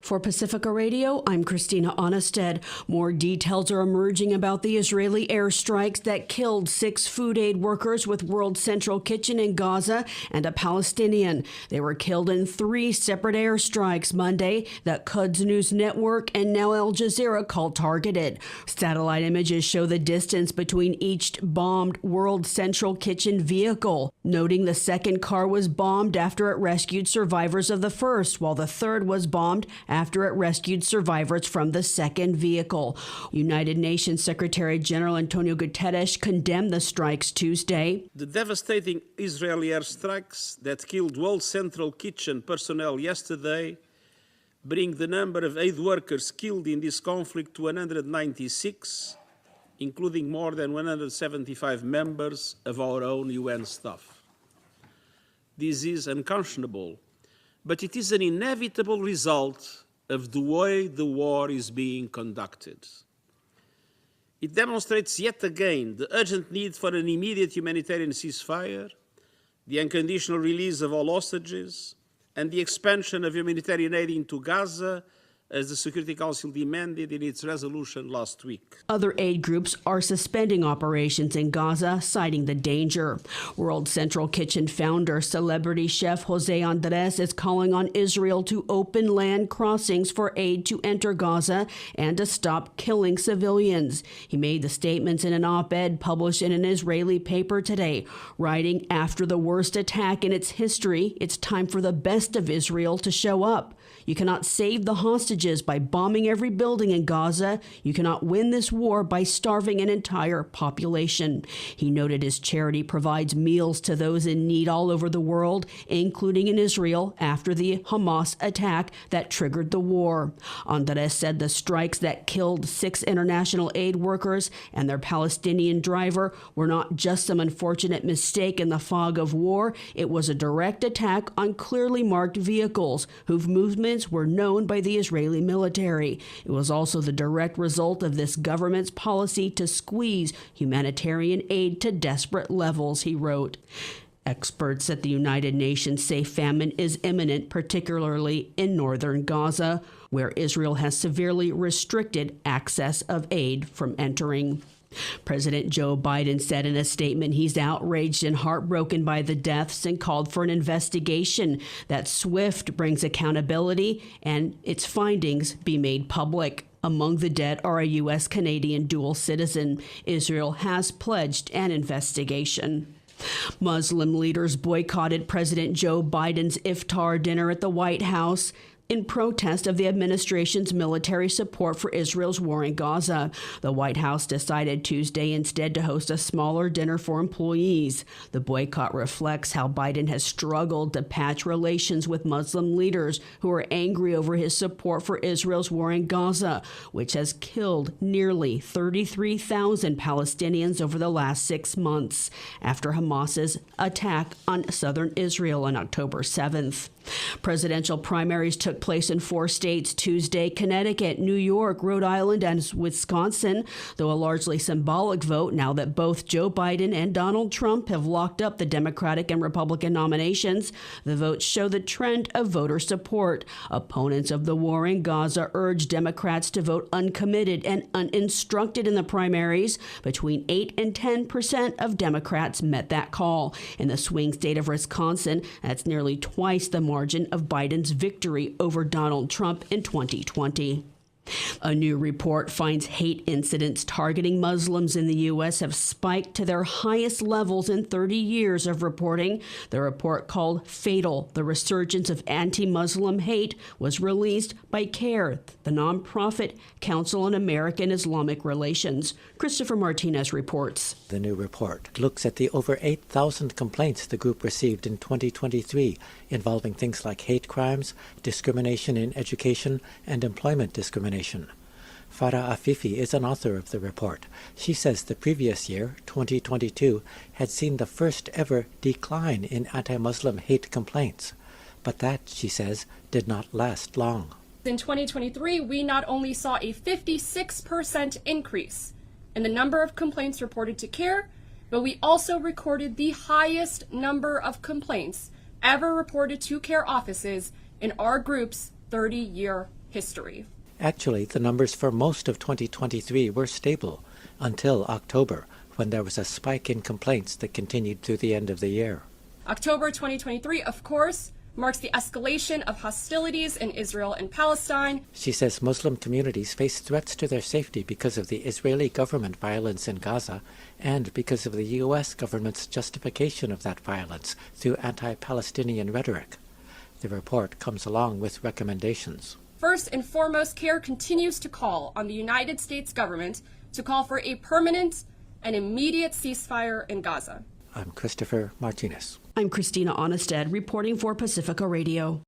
For Pacifica Radio, I'm Christina Onnested. More details are emerging about the Israeli airstrikes that killed 6 food aid workers with World Central Kitchen in Gaza and a Palestinian. They were killed in 3 separate airstrikes Monday that Quds News Network and now Al Jazeera call targeted. Satellite images show the distance between each bombed World Central Kitchen vehicle, noting the second car was bombed after it rescued survivors of the first, while the third was bombed after it rescued survivors from the second vehicle. United Nations Secretary General Antonio Guterres condemned the strikes Tuesday. The devastating Israeli airstrikes that killed World Central Kitchen personnel yesterday bring the number of aid workers killed in this conflict to 196, including more than 175 members of our own UN staff. This is unconscionable, but it is an inevitable result of the way the war is being conducted. It demonstrates yet again the urgent need for an immediate humanitarian ceasefire, the unconditional release of all hostages, and the expansion of humanitarian aid into Gaza, as the Security Council demanded in its resolution last week. Other aid groups are suspending operations in Gaza, citing the danger. World Central Kitchen founder, celebrity chef Jose Andres is calling on Israel to open land crossings for aid to enter Gaza and to stop killing civilians. He made the statements in an op-ed published in an Israeli paper today, writing, "After the worst attack in its history, it's time for the best of Israel to show up. You cannot save the hostages by bombing every building in Gaza. You cannot win this war by starving an entire population." He noted his charity provides meals to those in need all over the world, including in Israel, after the Hamas attack that triggered the war. Andres said the strikes that killed 6 international aid workers and their Palestinian driver were not just some unfortunate mistake in the fog of war. It was a direct attack on clearly marked vehicles whose movements were known by the Israeli military. It was also the direct result of this government's policy to squeeze humanitarian aid to desperate levels, he wrote. Experts at the United Nations say famine is imminent, particularly in northern Gaza, where Israel has severely restricted access of aid from entering. President Joe Biden said in a statement he's outraged and heartbroken by the deaths and called for an investigation that swift brings accountability and its findings be made public. Among the dead are a U.S.-Canadian dual citizen. Israel has pledged an investigation. Muslim leaders boycotted President Joe Biden's iftar dinner at the White House in protest of the administration's military support for Israel's war in Gaza. The White House decided Tuesday instead to host a smaller dinner for employees. The boycott reflects how Biden has struggled to patch relations with Muslim leaders who are angry over his support for Israel's war in Gaza, which has killed nearly 33,000 Palestinians over the last 6 months after Hamas's attack on southern Israel on October 7th. Presidential primaries took place in 4 states Tuesday: Connecticut, New York, Rhode Island, and Wisconsin, though a largely symbolic vote now that both Joe Biden and Donald Trump have locked up the Democratic and Republican nominations. The votes show the trend of voter support. Opponents of the war in Gaza urge Democrats to vote uncommitted and uninstructed in the primaries. Between 8 and 10% of Democrats met that call. In the swing state of Wisconsin, that's nearly twice the margin of Biden's victory over Donald Trump in 2020. A new report finds hate incidents targeting Muslims in the U.S. have spiked to their highest levels in 30 years of reporting. The report, called Fatal: The Resurgence of Anti-Muslim Hate, was released by CARE, the nonprofit Council on American Islamic Relations. Christopher Martinez reports. The new report looks at the over 8,000 complaints the group received in 2023 involving things like hate crimes, discrimination in education, and employment discrimination. Farah Afifi is an author of the report. She says the previous year, 2022, had seen the first ever decline in anti-Muslim hate complaints. But that, she says, did not last long. In 2023, we not only saw a 56% increase in the number of complaints reported to CARE, but we also recorded the highest number of complaints ever reported to CARE offices in our group's 30-year history. Actually, the numbers for most of 2023 were stable until October, when there was a spike in complaints that continued through the end of the year. October 2023, of course, marks the escalation of hostilities in Israel and Palestine. She says Muslim communities face threats to their safety because of the Israeli government violence in Gaza and because of the U.S. government's justification of that violence through anti-Palestinian rhetoric. The report comes along with recommendations. First and foremost, CARE continues to call on the United States government to call for a permanent and immediate ceasefire in Gaza. I'm Christopher Martinez. I'm Christina Onnested, reporting for Pacifica Radio.